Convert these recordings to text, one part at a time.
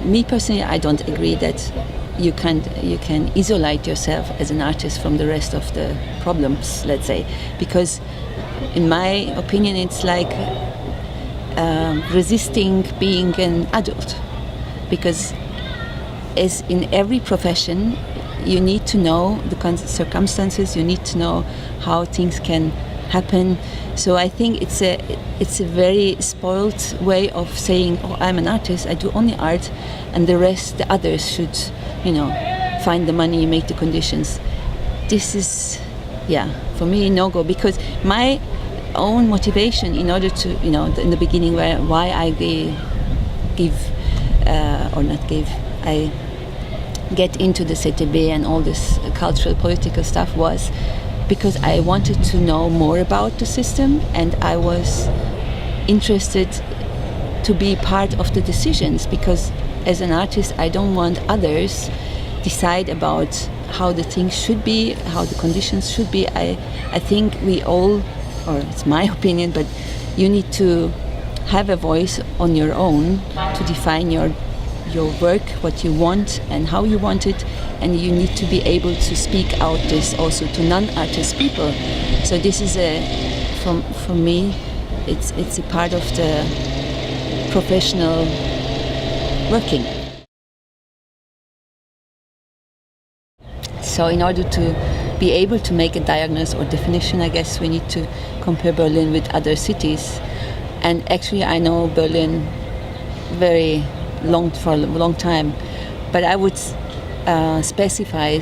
Me personally, I don't agree that you can isolate yourself as an artist from the rest of the problems, let's say, because in my opinion it's like resisting being an adult, because as in every profession you need to know the circumstances, you need to know how things can happen. So I think it's a very spoiled way of saying, oh, I'm an artist, I do only art, and the rest, the others should, find the money, make the conditions. This is, for me, no-go, because my own motivation in order to, in the beginning why I I get into the CTB and all this cultural, political stuff was because I wanted to know more about the system, and I was interested to be part of the decisions, because as an artist I don't want others decide about how the things should be, how the conditions should be. I think we all, or it's my opinion, but you need to have a voice on your own to define your work, what you want and how you want it, and you need to be able to speak out this also to non-artist people. So this is for me, it's a part of the professional working. So in order to be able to make a diagnosis or definition, I guess we need to compare Berlin with other cities. And actually I know Berlin for a long time, but I would specify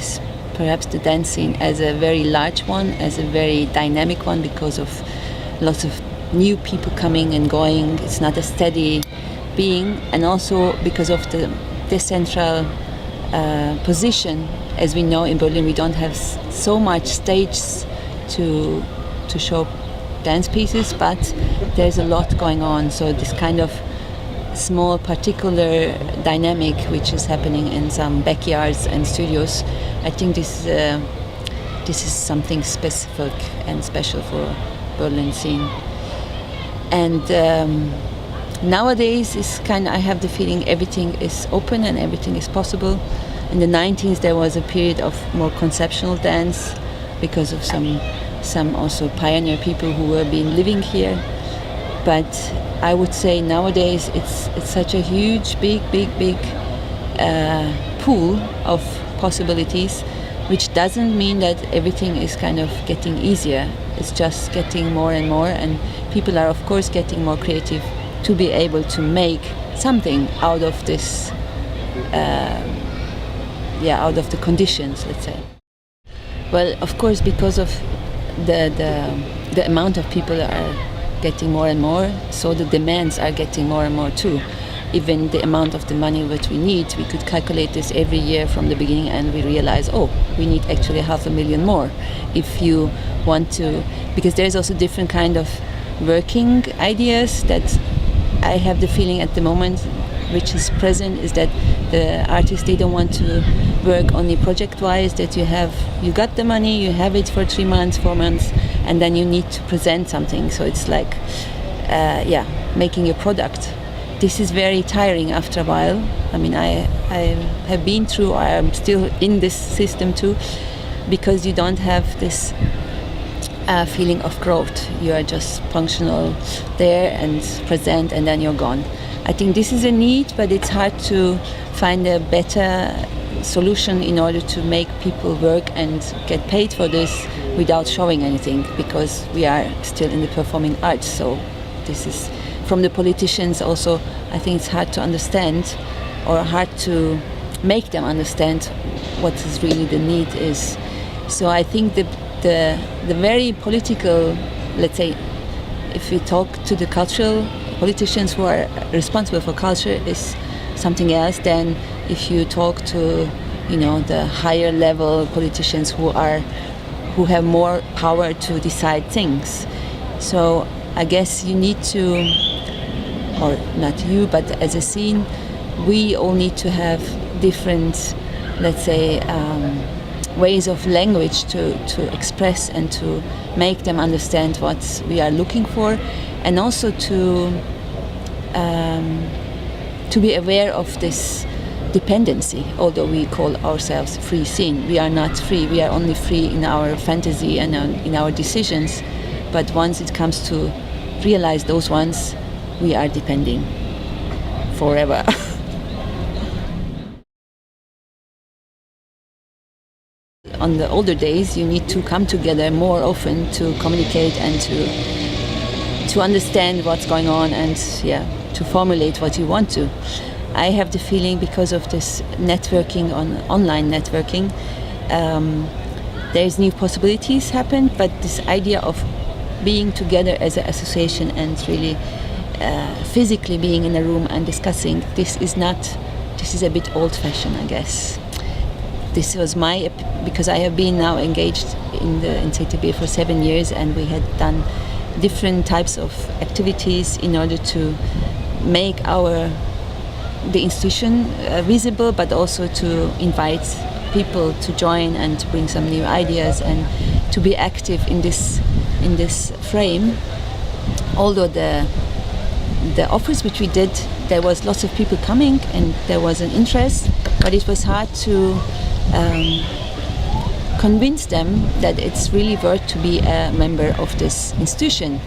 perhaps the dance scene as a very large one, as a very dynamic one, because of lots of new people coming and going. It's not a steady being, and also because of the decentral position. As we know, in Berlin we don't have so much stages to show dance pieces, but there's a lot going on. So this kind of small particular dynamic which is happening in some backyards and studios, I think this is something specific and special for Berlin scene. And nowadays I have the feeling everything is open and everything is possible. In the 90s there was a period of more conceptual dance because of some also pioneer people who were been living here. But I would say nowadays it's such a huge, big pool of possibilities, which doesn't mean that everything is kind of getting easier. It's just getting more and more, and people are of course getting more creative to be able to make something out of this, out of the conditions, let's say. Well, of course, because of the amount of people are getting more and more, so the demands are getting more and more too. Even the amount of the money that we need, we could calculate this every year from the beginning, and we realize, we need actually 500,000 more if you want to, because there's also different kind of working ideas that I have the feeling at the moment, which is present, is that the artists, they don't want to work only project-wise, that you got the money, you have it for 3 months, 4 months, and then you need to present something. So it's like, making a product. This is very tiring after a while. I mean, I have been through, or I'm still in this system too, because you don't have this feeling of growth. You are just functional there and present, and then you're gone. I think this is a need, but it's hard to find a better solution in order to make people work and get paid for this without showing anything, because we are still in the performing arts. So this is, from the politicians also, I think it's hard to understand, or hard to make them understand what is really the need is. So I think the very political, let's say, if we talk to the cultural politicians who are responsible for culture, is something else than if you talk to, the higher level politicians who have more power to decide things. So I guess you need to, or not you, but as a scene, we all need to have different, let's say, ways of language to express and to make them understand what we are looking for, and also to to be aware of this dependency. Although we call ourselves free scene, we are not free. We are only free in our fantasy and in our decisions. But once it comes to realize those ones, we are depending forever. On the older days, you need to come together more often to communicate and to understand what's going on and to formulate what you want to. I have the feeling because of this networking, online networking, there's new possibilities happen, but this idea of being together as an association and really physically being in a room and discussing, this is a bit old-fashioned, I guess. This was because I have been now engaged in CTB for 7 years, and we had done different types of activities in order to make the institution visible, but also to invite people to join and to bring some new ideas and to be active in this frame. Although the offers which we did, there was lots of people coming and there was an interest, but it was hard to convince them that it's really worth to be a member of this institution.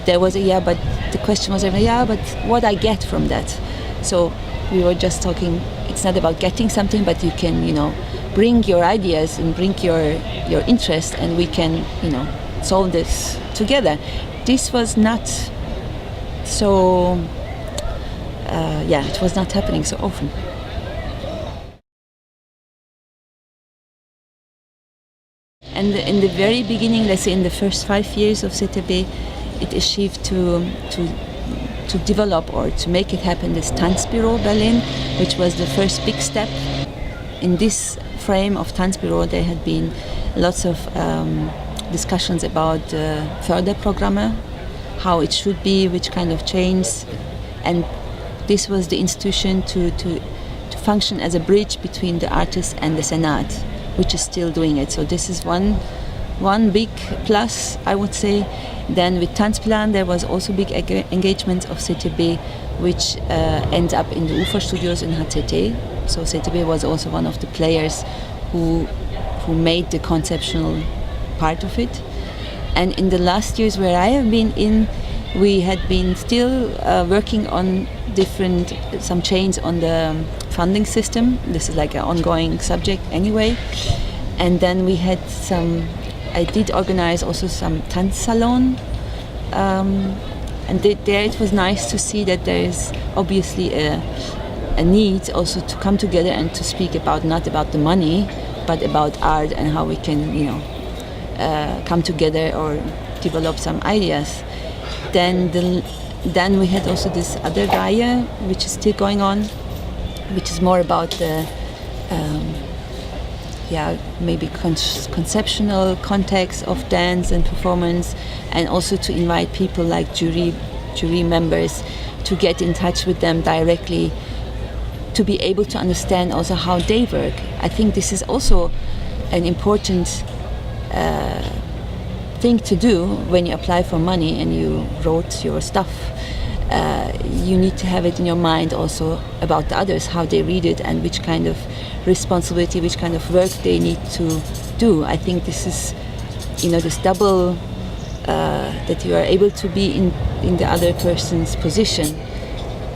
There was but the question was, but what I get from that? So we were just talking, it's not about getting something, but you can, bring your ideas and bring your interest, and we can, solve this together. This was not so, it was not happening so often. And in the very beginning, let's say in the first 5 years of CTB, it achieved to develop or to make it happen this Tanzbüro Berlin, which was the first big step. In this frame of Tanzbüro, there had been lots of discussions about Förderprogramme, how it should be, which kind of change, and this was the institution to function as a bridge between the artists and the Senat, which is still doing it. So this is one big plus, I would say. Then with Tanzplan, there was also big engagement of CTB, which ends up in the UFA studios in HCT. So CTB was also one of the players who made the conceptual part of it. And in the last years where I have been in, we had been still working on some change on the funding system. This is like an ongoing subject anyway. And then we had I did organize also some Tanzsalon, and there it was nice to see that there is obviously a need also to come together and to speak about, not about the money, but about art and how we can, come together or develop some ideas. Then we had also this other Reihe, which is still going on, which is more about the maybe conceptual context of dance and performance, and also to invite people like jury members to get in touch with them directly, to be able to understand also how they work. I think this is also an important thing to do when you apply for money and you wrote your stuff. You need to have it in your mind also about the others, how they read it and which kind of responsibility, which kind of work they need to do. I think this is, this double, that you are able to be in the other person's position.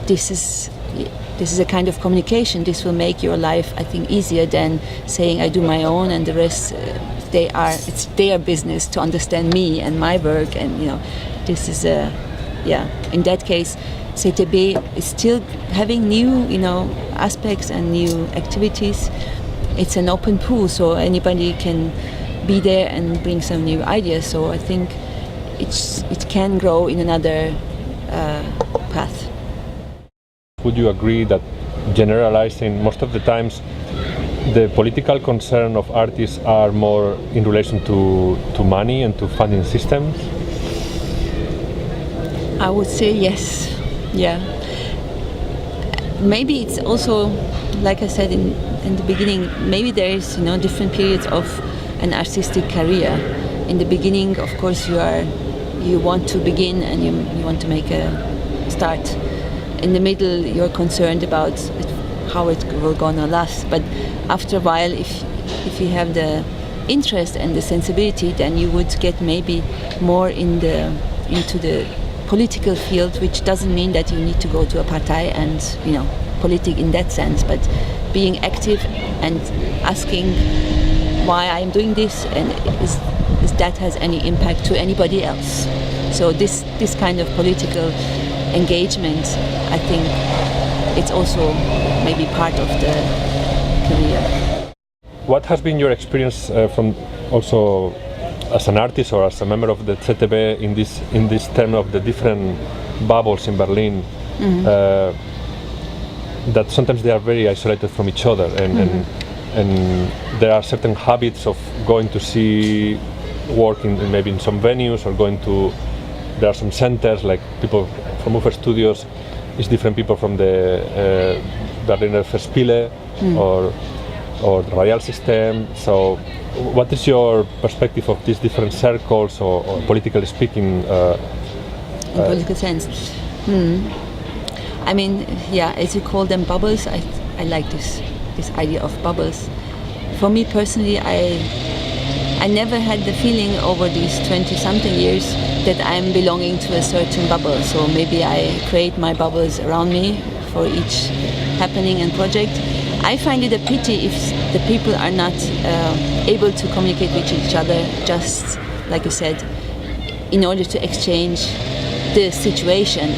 This is a kind of communication. This will make your life, I think, easier than saying I do my own and the rest, it's their business to understand me and my work. And this is in that case, CTB is still having new, aspects and new activities. It's an open pool, so anybody can be there and bring some new ideas. So I think it can grow in another path. Would you agree that, generalizing, most of the times the political concern of artists are more in relation to money and to funding systems? I would say yes. Yeah. Maybe it's also, like I said in the beginning, maybe there is different periods of an artistic career. In the beginning, of course, you want to begin and you want to make a start. in the middle you're concerned about how it will gonna last. But after a while, if you have the interest and the sensibility, then you would get maybe more into the political field, which doesn't mean that you need to go to a party and politic in that sense, but being active and asking why I'm doing this and is that has any impact to anybody else. So this kind of political engagement, I think it's also maybe part of the career. What has been your experience from also as an artist or as a member of the ZTB in this term of the different bubbles in Berlin? That sometimes they are very isolated from each other, and there are certain habits of going to see work maybe in some venues, or there are some centers like people from Ufer Studios is different people from the Berliner Festspiele or the Royal System. So what is your perspective of these different circles or politically speaking? In political sense? I mean, yeah, as you call them bubbles, I like this idea of bubbles. For me personally, I never had the feeling over these 20-something years that I'm belonging to a certain bubble. So maybe I create my bubbles around me for each happening and project. I find it a pity if the people are not able to communicate with each other, just like you said, in order to exchange the situation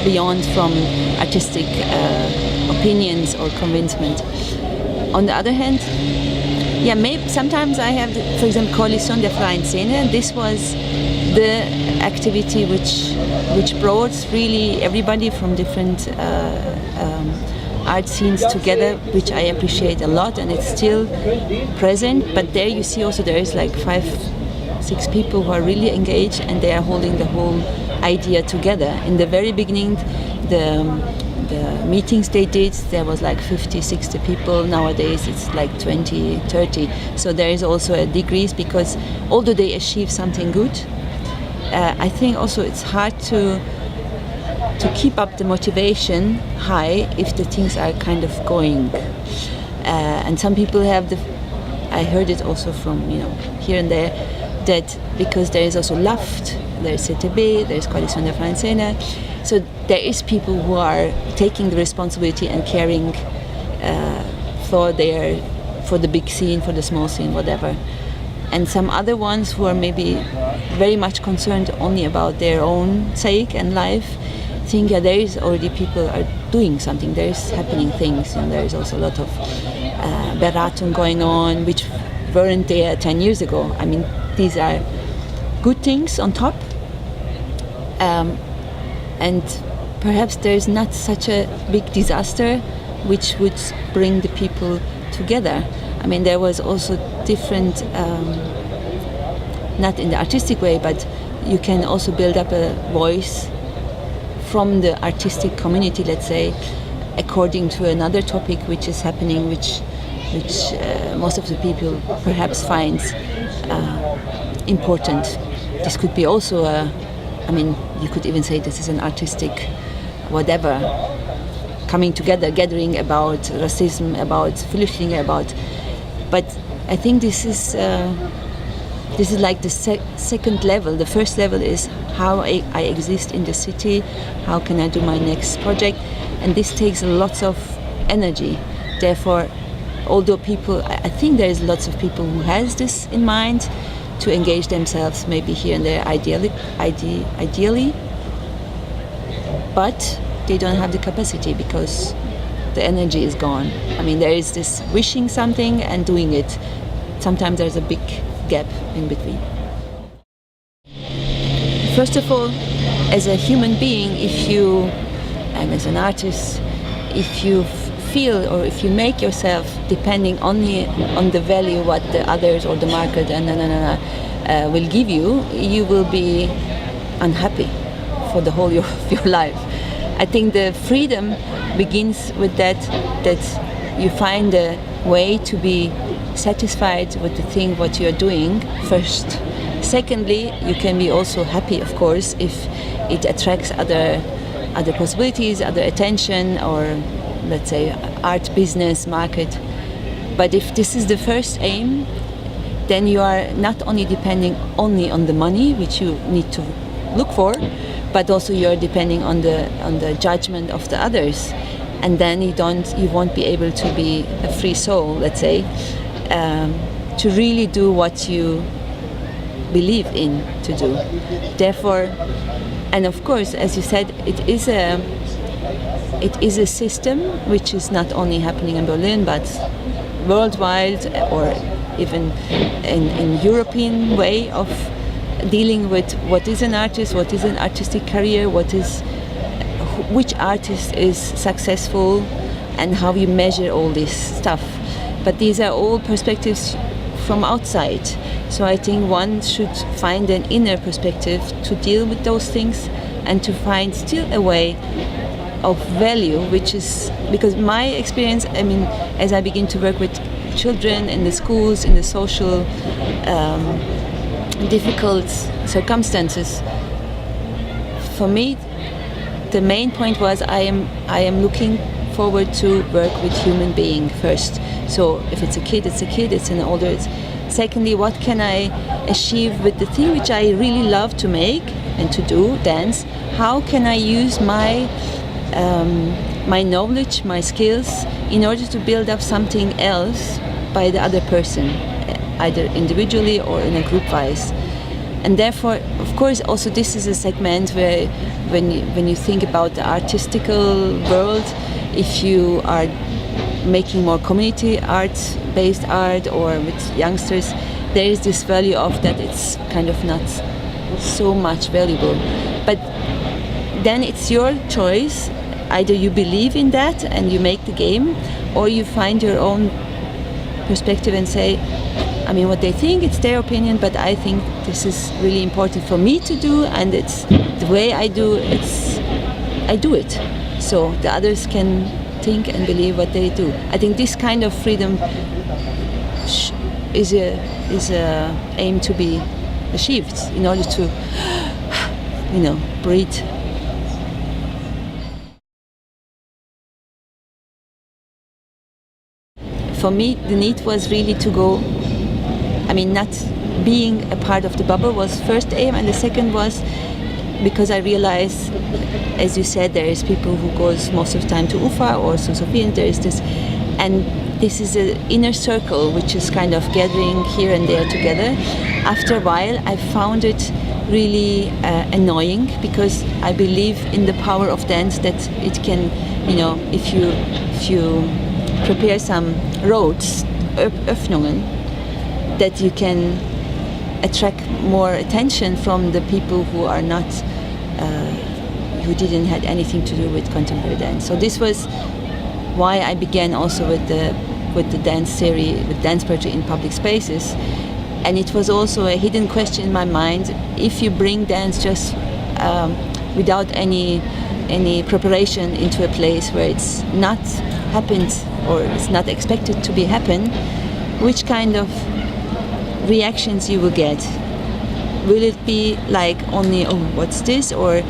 beyond from artistic opinions or convincement. On the other hand, yeah, maybe sometimes I have, for example, Koalition der Freien Szene. This was the activity which brought really everybody from different art scenes together, which I appreciate a lot, and it's still present. But there you see also there is like 5-6 people who are really engaged, and they are holding the whole idea together. In the very beginning, the meetings they did, there was like 50-60 people. Nowadays it's like 20-30. So there is also a decrease, because although they achieve something good, I think also it's hard to keep up the motivation high if the things are kind of going. And some people have I heard it also from here and there, that because there is also Laft, there is CTB, there is Koalition der Freien Szene, so there is people who are taking the responsibility and caring for the big scene, for the small scene, whatever. And some other ones who are maybe very much concerned only about their own sake and life, think there is already people are doing something, there is happening things, and there is also a lot of Beratung going on, which weren't there 10 years ago. I mean, these are good things on top, and perhaps there is not such a big disaster which would bring the people together. I mean, there was also different, not in the artistic way, but you can also build up a voice from the artistic community, let's say, according to another topic which is happening, which most of the people perhaps finds important. This could be also you could even say this is an artistic whatever, coming together, gathering about racism, about Flüchtlinge, but I think this is like the second level. The first level is how I exist in the city, how can I do my next project, and this takes lots of energy. Therefore, although I think there is lots of people who has this in mind to engage themselves maybe here and there ideally, but they don't have the capacity because the energy is gone. I mean, there is this wishing something and doing it. Sometimes there's a big gap in between. First of all, as a human being, and as an artist, if you feel or if you make yourself depending only on the value what the others or the market will give you, you will be unhappy for the whole of your life. I think the freedom begins with that you find a way to be satisfied with the thing what you are doing first. Secondly, you can be also happy, of course, if it attracts other possibilities, other attention, or let's say art business market. But if this is the first aim, then you are not only depending only on the money, which you need to look for, but also you are depending on the judgment of the others, and then you won't be able to be a free soul, let's say, to really do what you believe in to do. Therefore, and of course, as you said, it is a system which is not only happening in Berlin, but worldwide, or even in European way of dealing with what is an artist, what is an artistic career, which artist is successful, and how you measure all this stuff. But these are all perspectives from outside. So I think one should find an inner perspective to deal with those things, and to find still a way of value, which is, because my experience, I mean, as I begin to work with children in the schools, in the social difficult circumstances, for me the main point was I am looking forward to work with human being first. So if it's a kid, it's a kid, it's an older. Secondly, what can I achieve with the thing which I really love to make and to do, dance? How can I use my knowledge, my skills, in order to build up something else by the other person, either individually or in a group wise? And therefore, of course, also this is a segment where when you think about the artistical world, if you are making more community art-based art or with youngsters, there is this value of that it's kind of not so much valuable. But then it's your choice. Either you believe in that and you make the game, or you find your own perspective and say, I mean, what they think, it's their opinion, but I think this is really important for me to do, and it's the way I do it. So the others can think and believe what they do. I think this kind of freedom is a aim to be achieved in order to, breathe. For me, the need was really to go, not being a part of the bubble was first aim, and the second was because I realized, as you said, there is people who goes most of the time to UFA or St. Sophia, and there is this, and this is an inner circle which is kind of gathering here and there together. After a while, I found it really annoying, because I believe in the power of dance, that it can, if you prepare some roads, Öffnungen, that you can attract more attention from the people who are not, who didn't have anything to do with contemporary dance. So this was why I began also with the dance series, with dance poetry in public spaces. And it was also a hidden question in my mind: if you bring dance just without any preparation into a place where it's not happened or it's not expected to be happen, which kind of reactions you will get? Will it be like only, oh, what's this? Or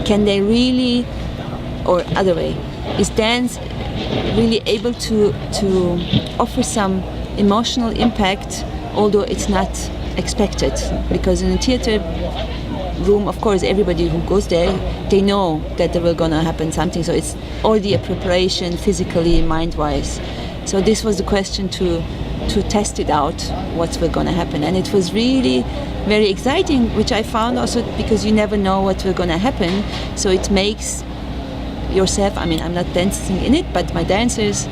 can they really, or other way, is dance really able to offer some emotional impact, although it's not expected? Because in a theater room, of course, everybody who goes there, they know that there will gonna happen something, so it's already a preparation physically, mind-wise. So this was the question to test it out, what's going to happen. And it was really very exciting, which I found also because you never know what will going to happen. So it makes yourself, I'm not dancing in it, but my dancers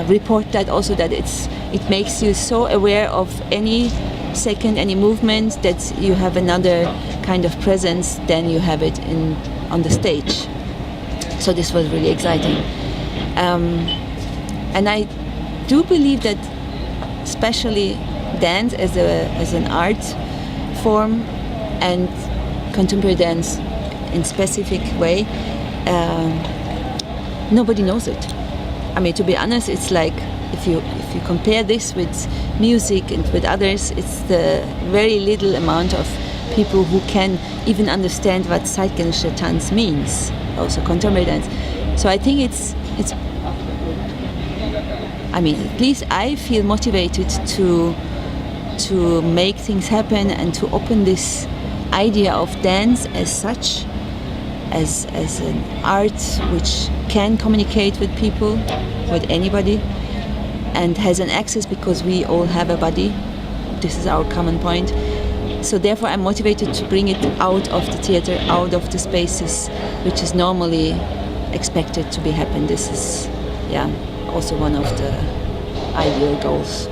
report that also, that it makes you so aware of any second, any movement, that you have another kind of presence than you have it on the stage. So this was really exciting. And I do believe that especially dance as an art form, and contemporary dance in specific way, nobody knows it. To be honest, it's like if you compare this with music and with others, it's the very little amount of people who can even understand what zeitgenössische Tanz means, also contemporary dance. So I think it's I mean, at least I feel motivated to make things happen and to open this idea of dance as such, as an art which can communicate with people, with anybody, and has an access because we all have a body. This is our common point. So therefore I'm motivated to bring it out of the theater, out of the spaces which is normally expected to be happen. This is also one of the ideal goals.